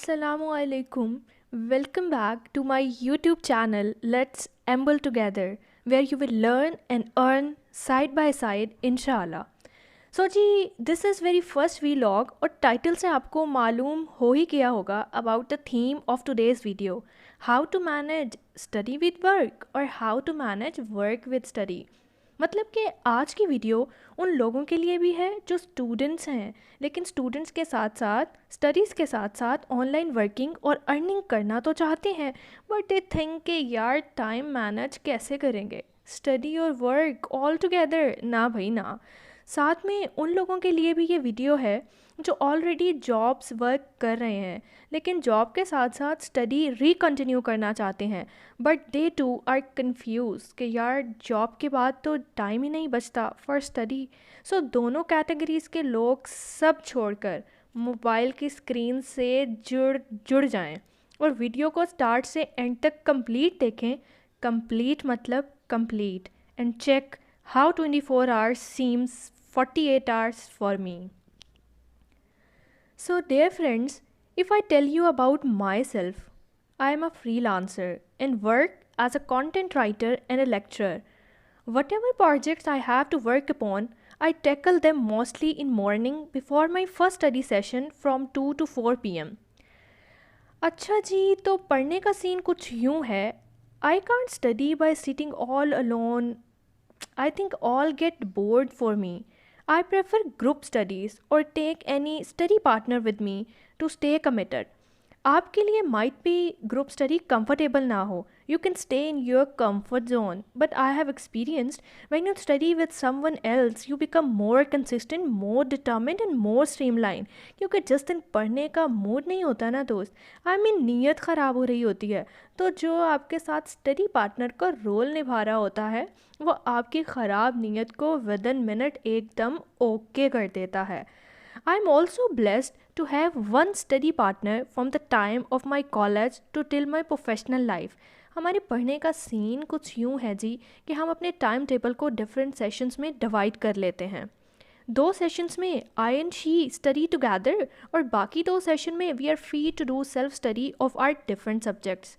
Assalamualaikum. Welcome back to my YouTube channel Let's Amble Together, where you will learn and earn side by side, inshallah. So जी this is very first vlog और title से आपको मालूम हो ही गया होगा about the theme of today's video, how to manage study with work और how to manage work with study. मतलब कि आज की वीडियो उन लोगों के लिए भी है जो स्टूडेंट्स हैं, लेकिन स्टूडेंट्स के साथ साथ स्टडीज़ के साथ साथ ऑनलाइन वर्किंग और अर्निंग करना तो चाहते हैं, बट दे थिंक कि यार टाइम मैनेज कैसे करेंगे, स्टडी और वर्क ऑल टुगेदर ना भाई ना। साथ में उन लोगों के लिए भी ये वीडियो है जो ऑलरेडी जॉब्स वर्क कर रहे हैं, लेकिन जॉब के साथ साथ स्टडी रिकंटिन्यू करना चाहते हैं, but they too are confuse कि यार जॉब के बाद तो टाइम ही नहीं बचता फॉर स्टडी। सो दोनों कैटेगरीज़ के लोग सब छोड़कर मोबाइल की स्क्रीन से जुड़ जाएं और वीडियो को स्टार्ट से एंड तक कंप्लीट देखें। कंप्लीट मतलब complete, and check how 24 hours seems 48 hours for me. So dear friends, if I tell you about myself, I am a freelancer and work as a content writer and a lecturer. Whatever projects I have to work upon, I tackle them mostly in morning before my first study session from 2 to 4 p.m. अच्छा जी, तो पढ़ने का scene कुछ यूँ है, I can't study by sitting all alone. I think all get bored for me. I prefer group studies or take any study partner with me to stay committed. आपके लिए might be group study comfortable ना हो. You can stay in your comfort zone. But I have experienced when you study with someone else, you become more consistent, more determined and more streamlined. क्योंकि जिस दिन पढ़ने का mood नहीं होता ना दोस्त, नीयत ख़राब हो रही होती है, तो जो आपके साथ स्टडी पार्टनर का रोल निभा रहा होता है वो आपकी ख़राब नीयत को विदिन मिनट एकदम ओके कर देता है। I am also blessed to have one study partner from the time of my college to till my professional life. हमारे पढ़ने का सीन कुछ यूँ है जी कि हम अपने टाइम टेबल को डिफरेंट सेशंस में डिवाइड कर लेते हैं। 2 सेशंस में I and she study together और बाकी 2 सेशन में we are free to do self study of our different subjects.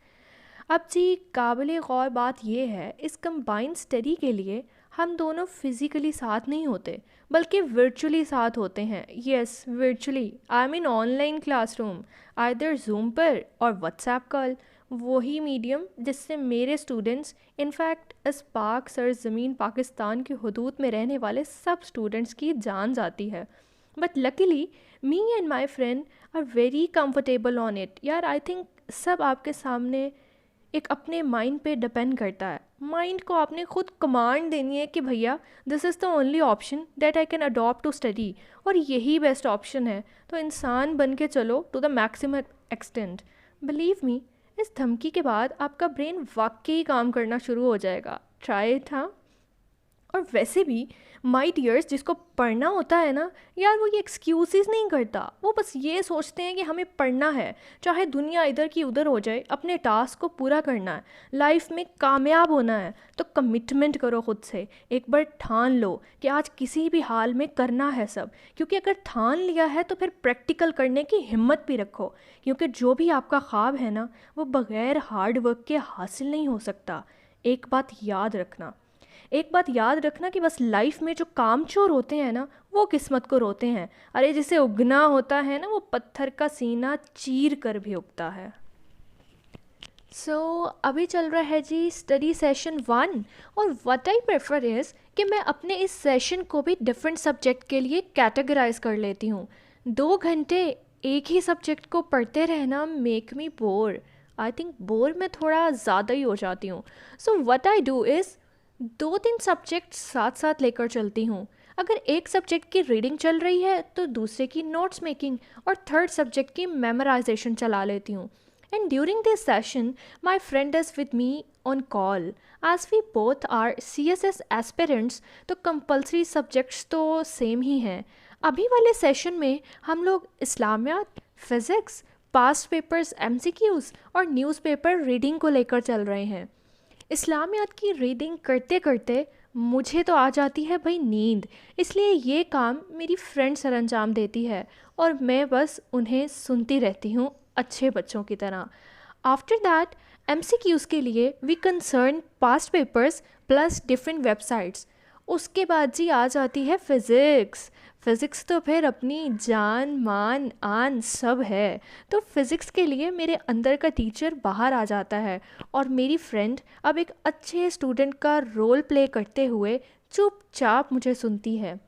अब जी काबिल गौर बात यह है, इस कंबाइंड स्टडी के लिए हम दोनों फिज़िकली साथ नहीं होते बल्कि वर्चुअली साथ होते हैं। Yes, virtually, I mean online classroom, either zoom पर और व्हाट्सएप कॉल, वही मीडियम जिससे मेरे स्टूडेंट्स, इनफैक्ट इस पाक सरज़मीन पाकिस्तान की हदूद में रहने वाले सब स्टूडेंट्स की जान जाती है। But luckily me and my friend are very comfortable on it. यार आई थिंक सब आपके सामने एक अपने माइंड पे डिपेंड करता है। माइंड को आपने खुद कमांड देनी है कि भैया this is the only option that I can adopt to study और यही बेस्ट ऑप्शन है, तो इंसान बन के चलो to the maximum extent. Believe me, इस धमकी के बाद आपका ब्रेन वाकई काम करना शुरू हो जाएगा। Try it. हाँ, और वैसे भी माय डियर्स, जिसको पढ़ना होता है ना यार, वो ये एक्सक्यूज़ नहीं करता, वो बस ये सोचते हैं कि हमें पढ़ना है, चाहे दुनिया इधर की उधर हो जाए, अपने टास्क को पूरा करना है, लाइफ में कामयाब होना है। तो कमिटमेंट करो खुद से, एक बार ठान लो कि आज किसी भी हाल में करना है सब, क्योंकि अगर ठान लिया है तो फिर प्रैक्टिकल करने की हिम्मत भी रखो, क्योंकि जो भी आपका ख्वाब है ना वो बग़ैर हार्ड वर्क के हासिल नहीं हो सकता। एक बात याद रखना कि बस लाइफ में जो कामचोर होते हैं ना वो किस्मत को रोते हैं। अरे जिसे उगना होता है ना वो पत्थर का सीना चीर कर भी उगता है। सो अभी चल रहा है जी स्टडी सेशन 1 और व्हाट आई प्रेफर इज़ कि मैं अपने इस सेशन को भी डिफरेंट सब्जेक्ट के लिए कैटेगराइज कर लेती हूँ। 2 घंटे एक ही सब्जेक्ट को पढ़ते रहना make me bore. I think bore में थोड़ा ज़्यादा ही हो जाती हूँ। So what I do is 2-3 subject साथ साथ लेकर चलती हूँ। अगर एक सब्जेक्ट की रीडिंग चल रही है तो दूसरे की नोट्स मेकिंग और थर्ड सब्जेक्ट की मेमोराइजेशन चला लेती हूँ। And during this session my friend is with me on call. As we both are CSS aspirants तो कंपल्सरी सब्जेक्ट्स तो सेम ही हैं। अभी वाले सेशन में हम लोग इस्लामियात, फिज़िक्स, पास्ट पेपर्स MCQs और न्यूज़पेपर रीडिंग को लेकर चल रहे हैं। इस्लामियात की रीडिंग करते करते मुझे तो आ जाती है भाई नींद, इसलिए ये काम मेरी फ्रेंड सर अंजाम देती है और मैं बस उन्हें सुनती रहती हूँ अच्छे बच्चों की तरह। आफ्टर दैट एमसीक्यूज़ के लिए we concern past papers plus different websites. उसके बाद जी आ जाती है फ़िज़िक्स। फ़िज़िक्स तो फिर अपनी जान मान आन सब है। तो फ़िज़िक्स के लिए मेरे अंदर का टीचर बाहर आ जाता है और मेरी फ्रेंड अब एक अच्छे स्टूडेंट का रोल प्ले करते हुए चुपचाप मुझे सुनती है।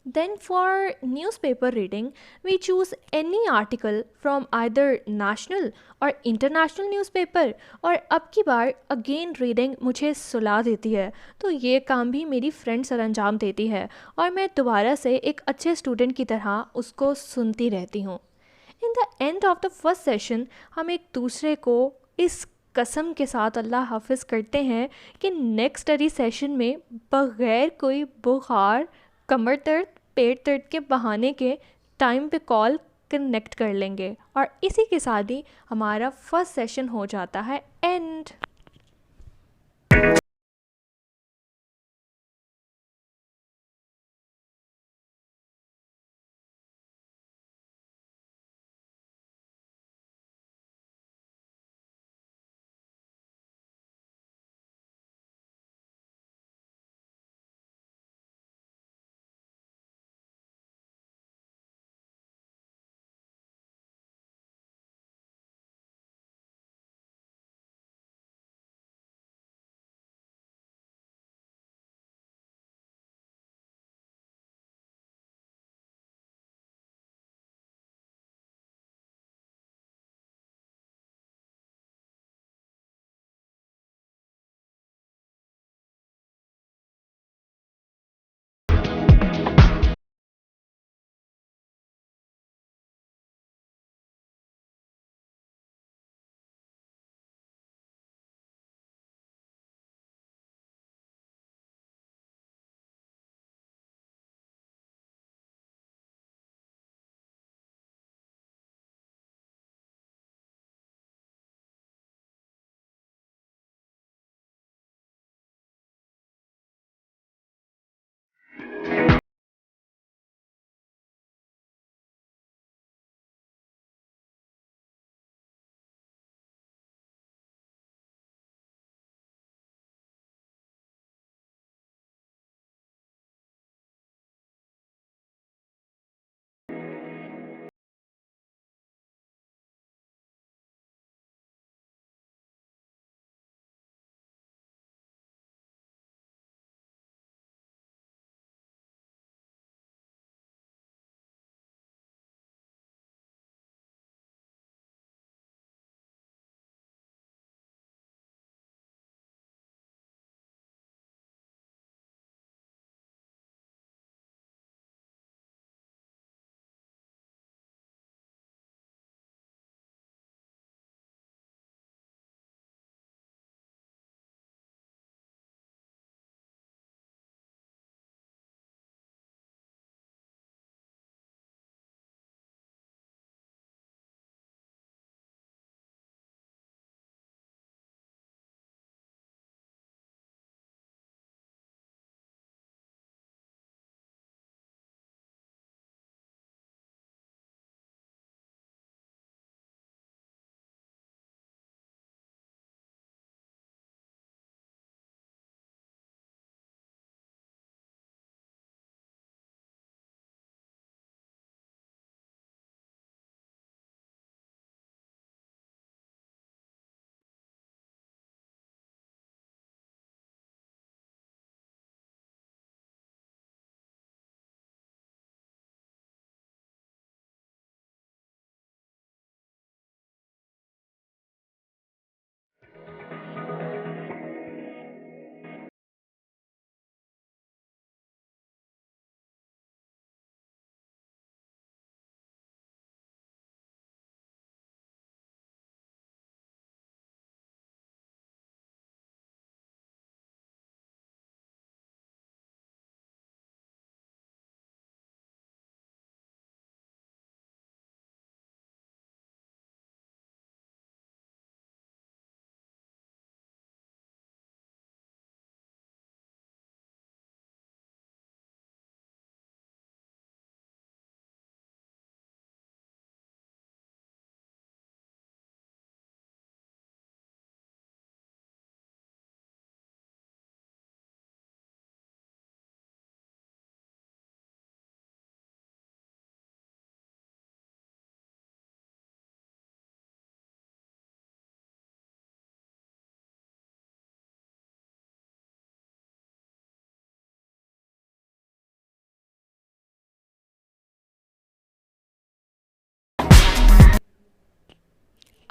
Then, for newspaper reading, we choose any article from either national or international newspaper और अब की बार अगेन रीडिंग मुझे सुला देती है। तो ये काम भी मेरी फ्रेंड सर अंजाम देती है और मैं दोबारा से एक अच्छे स्टूडेंट की तरह उसको सुनती रहती हूँ। In the end of the first session हम एक दूसरे को इस कसम के साथ अल्लाह हाफिज़ करते हैं कि नेक्स्ट स्टडी सेशन में बग़ैर कोई बुखार, कमर दर्द, पेट दर्द के बहाने के टाइम पे कॉल कनेक्ट कर लेंगे और इसी के साथ ही हमारा फर्स्ट सेशन हो जाता है एंड।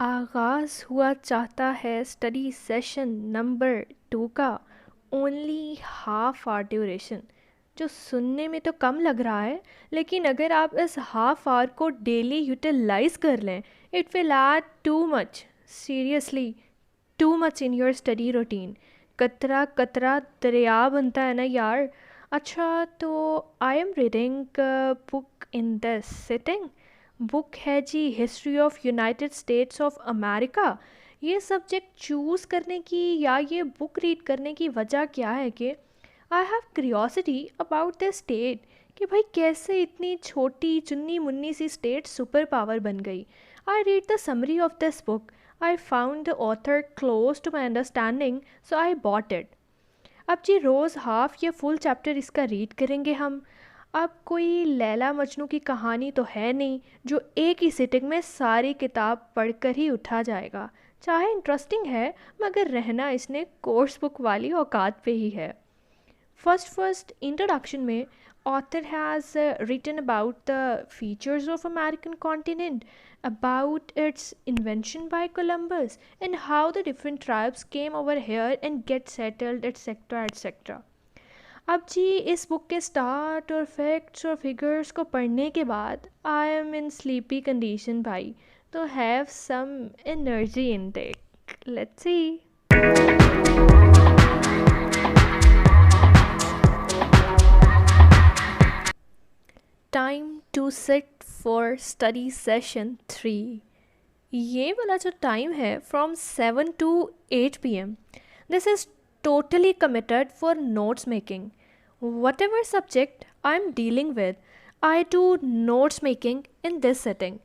आगाज़ हुआ चाहता है स्टडी सेशन नंबर 2 का। ओनली हाफ आवर ड्यूरेशन, जो सुनने में तो कम लग रहा है, लेकिन अगर आप इस हाफ आवर को डेली यूटिलाइज कर लें, it will add too much, seriously too much in your study routine. कतरा कतरा दरिया बनता है ना यार। अच्छा, तो I am reading book in this sitting. Book है जी history of United States of America. ये सब्जेक्ट चूज़ करने की या ये बुक रीड करने की वजह क्या है कि I have curiosity about the state, कि भाई कैसे इतनी छोटी चुन्नी मुन्नी सी स्टेट सुपर पावर बन गई। I read the summary of this book, I found the author close to my understanding, so I bought it. अब जी रोज़ हाफ या फुल चैप्टर इसका रीड करेंगे हम। अब कोई लैला मजनू की कहानी तो है नहीं जो एक ही सिटिंग में सारी किताब पढ़कर ही उठा जाएगा। चाहे इंटरेस्टिंग है, मगर रहना इसने कोर्स बुक वाली औकात पे ही है। First introduction में author has written about the features of American continent, about its invention by Columbus, and how the different tribes came over here and get settled, etc etc. अब जी इस book के start और facts और figures को पढ़ने के बाद I am in sleepy condition भाई, तो have some energy intake, let's see. Time to sit for study session 3। ये वाला जो टाइम है from 7 to 8 p.m. This is totally committed for notes making. Whatever subject I'm dealing with, I do notes making in this setting.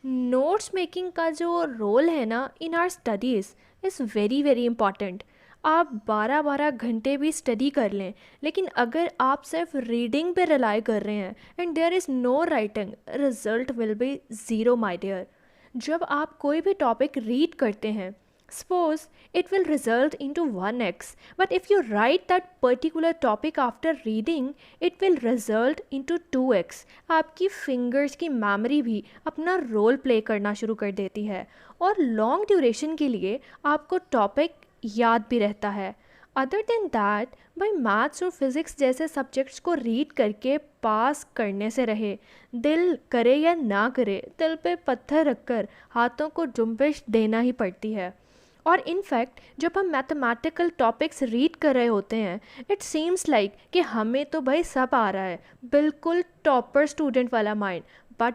Notes making का जो role है ना इन are studies is very very important. आप 12-12 घंटे भी study कर लें, लेकिन अगर आप सिर्फ रीडिंग पे रिलाई कर रहे हैं and there is no writing, result will be zero my dear. जब आप कोई भी टॉपिक रीड करते हैं, suppose it will result into 1x, but if you write that particular topic after reading, it will result into 2x. आपकी fingers की memory भी अपना रोल प्ले करना शुरू कर देती है और लॉन्ग ड्यूरेशन के लिए आपको टॉपिक याद भी रहता है। अदर देन दैट, भाई मैथ्स और फिज़िक्स जैसे सब्जेक्ट्स को रीड करके पास करने से रहे, दिल करे या ना करे, दिल पे पत्थर रखकर हाथों को जुम्बिश देना ही पड़ती है। और इनफैक्ट जब हम मैथमेटिकल टॉपिक्स रीड कर रहे होते हैं, इट सीम्स लाइक कि हमें तो भाई सब आ रहा है, बिल्कुल टॉपर स्टूडेंट वाला माइंड। बट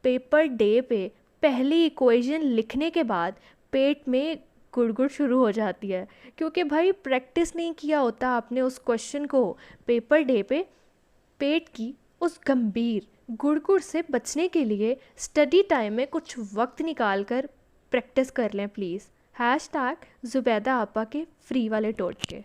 पेपर डे पे पहली इक्वेशन लिखने के बाद पेट में गुड़गुड़ शुरू हो जाती है, क्योंकि भाई प्रैक्टिस नहीं किया होता आपने उस क्वेश्चन को पेपर डे पे। पेट की उस गंभीर गुड़गुड़ से बचने के लिए स्टडी टाइम में कुछ वक्त निकाल कर प्रैक्टिस कर लें प्लीज़। हैश टैग ज़ुबैदा आपा के फ्री वाले टोटके।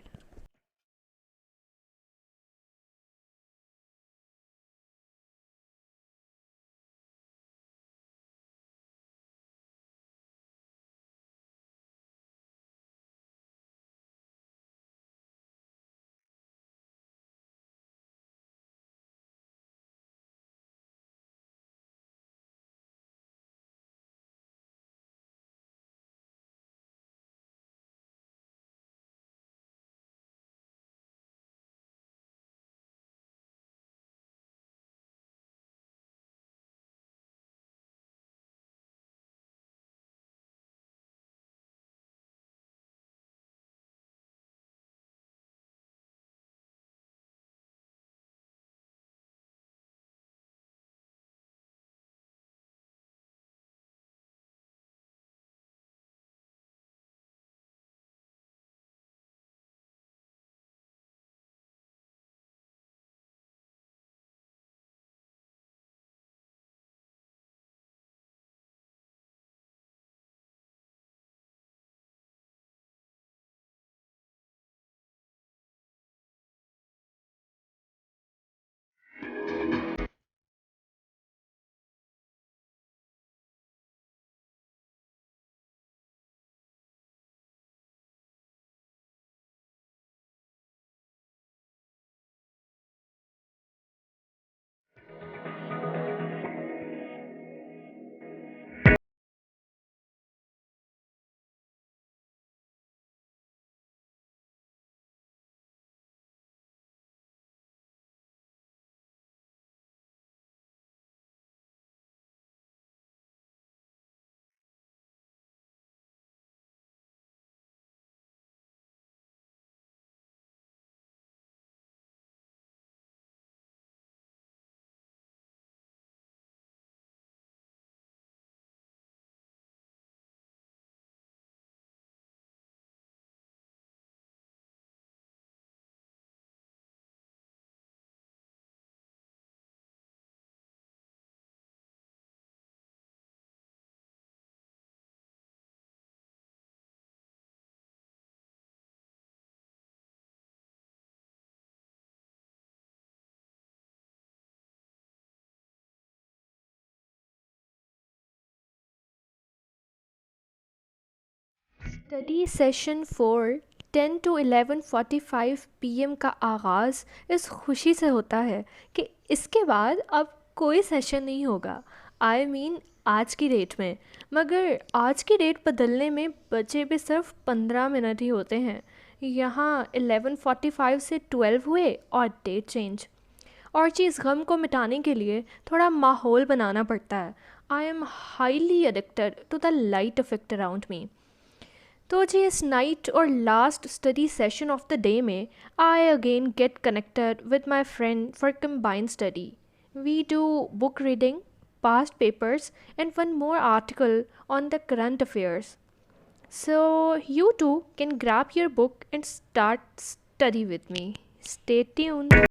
स्टडी सेशन 4 10 to 11:45 PM का आगाज़ इस खुशी से होता है कि इसके बाद अब कोई सेशन नहीं होगा। आज की डेट में। मगर आज की डेट बदलने में बचे भी सिर्फ 15 मिनट ही होते हैं। यहाँ 11:45 से 12 हुए और डेट चेंज। और चीज़ गम को मिटाने के लिए थोड़ा माहौल बनाना पड़ता है। I am highly addicted to the light effect around me. तो जी इस नाइट और last study session of the day में I again get connected with my friend for combined study. We do book reading, past papers, and one more article on the current affairs. So you too can grab your book and start study with me. Stay tuned.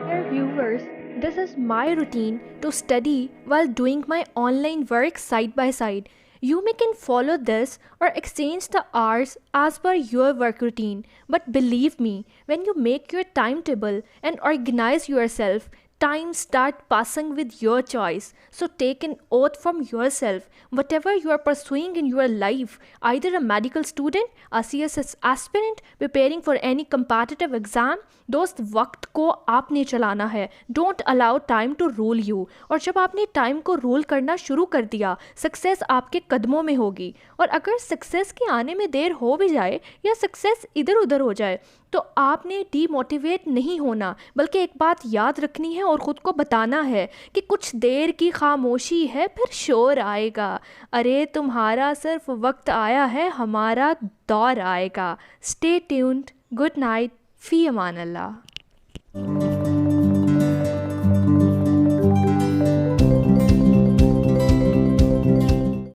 Dear viewers, this is my routine to study while doing my online work side by side. You may can follow this or exchange the hours as per your work routine. But believe me, when you make your timetable and organize yourself, time start passing with your choice. So take an oath from yourself. Whatever you are pursuing in your life, either a medical student, a CSS aspirant, preparing for any competitive exam, दोस्त वक्त को आपने चलाना है. Don't allow time to rule you. और जब आपने time को रूल करना शुरू कर दिया, सक्सेस आपके कदमों में होगी. और अगर सक्सेस के आने में देर हो भी जाए या सक्सेस इधर उधर हो जाए, तो आपने डीमोटिवेट नहीं होना, बल्कि एक बात याद रखनी है और ख़ुद को बताना है कि कुछ देर की खामोशी है, फिर शोर आएगा. अरे तुम्हारा सिर्फ वक्त आया है, हमारा दौर आएगा. Stay tuned. Good night. फ़ी अमान अल्लाह.